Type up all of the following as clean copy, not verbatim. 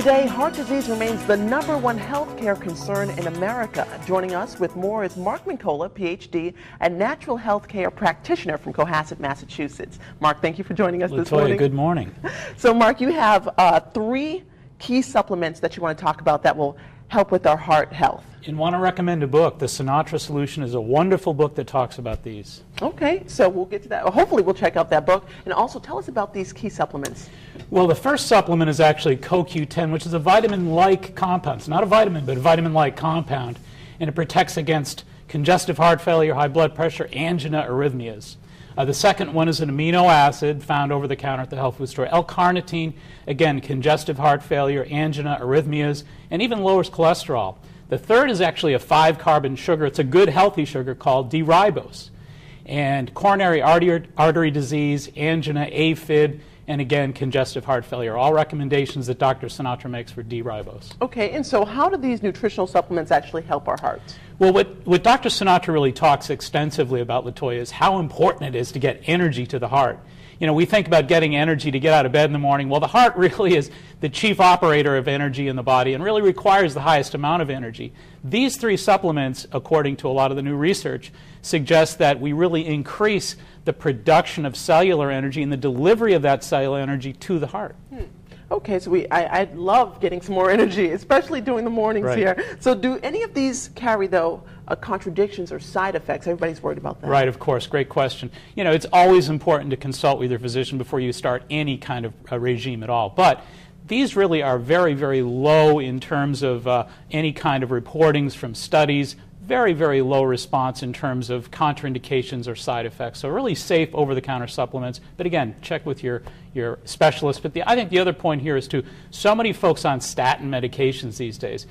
Today, heart disease remains the #1 healthcare concern in America. Joining us with more is Mark Mincolla, PhD and natural healthcare practitioner from Cohasset, Massachusetts. Mark, thank you for joining us this morning. Good morning. So, Mark, you have 3 key supplements that you want to talk about that will help with our heart health. And want to recommend a book. The Sinatra Solution is a wonderful book that talks about these. Okay, so we'll get to that. Hopefully we'll check out that book. And also tell us about these key supplements. Well, the first supplement is actually CoQ10, which is a vitamin-like compound. It's not a vitamin, but a vitamin-like compound. And it protects against congestive heart failure, high blood pressure, angina, arrhythmias. The second one is an amino acid found over the counter at the health food store. L-carnitine, again, congestive heart failure, angina, arrhythmias, and even lowers cholesterol. The third is actually a 5-carbon sugar. It's a good, healthy sugar called D-ribose. And coronary artery disease, angina, AFib, and again, congestive heart failure. All recommendations that Dr. Sinatra makes for D-ribose. Okay, and so how do these nutritional supplements actually help our hearts? Well, what Dr. Sinatra really talks extensively about, Latoya, is how important it is to get energy to the heart. You know, we think about getting energy to get out of bed in the morning. Well, the heart really is the chief operator of energy in the body and really requires the highest amount of energy. These 3 supplements, according to a lot of the new research, suggest that we really increase the production of cellular energy and the delivery of that cellular energy to the heart. Okay, so I love getting some more energy, especially during the mornings here. So do any of these carry, though, contradictions or side effects? Everybody's worried about that. Right, of course. Great question. You know, it's always important to consult with your physician before you start any kind of regime at all. But these really are very, very low in terms of any kind of reportings from studies. Very, very low response in terms of contraindications or side effects. So really safe over-the-counter supplements. But again, check with your specialist. But I think the other point here is too, so many folks on statin medications these days.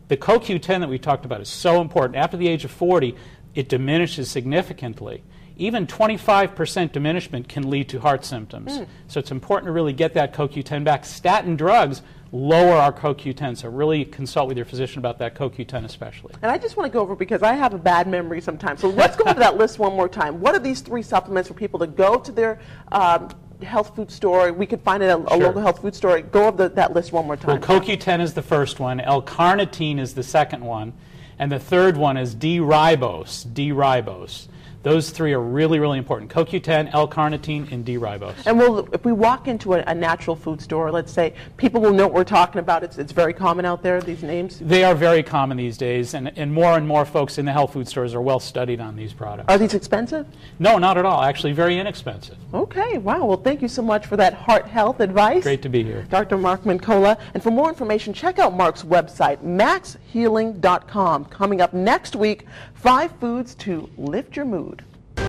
The CoQ10 that we talked about is so important. After the age of 40, it diminishes significantly. Even 25% diminishment can lead to heart symptoms. So it's important to really get that CoQ10 back. Statin drugs lower our CoQ10, so really consult with your physician about that CoQ10 especially. And I just want to go over, because I have a bad memory sometimes, so let's go over that list one more time. What are these 3 supplements for people to go to their health food store? We could find it at a local health food store. Go over that list one more time. Well, CoQ10 is the first one, L-carnitine is the second one, and the third one is D-ribose, D-ribose. Those 3 are really, really important. CoQ10, L-carnitine, and D-ribose. And if we walk into a natural food store, let's say, people will know what we're talking about. It's very common out there, these names? They are very common these days, and more folks in the health food stores are well studied on these products. Are these expensive? No, not at all. Actually, very inexpensive. Okay, wow. Well, thank you so much for that heart health advice. Great to be here. Dr. Mark Mincolla. And for more information, check out Mark's website, maxhealing.com. Coming up next week, 5 foods to lift your mood.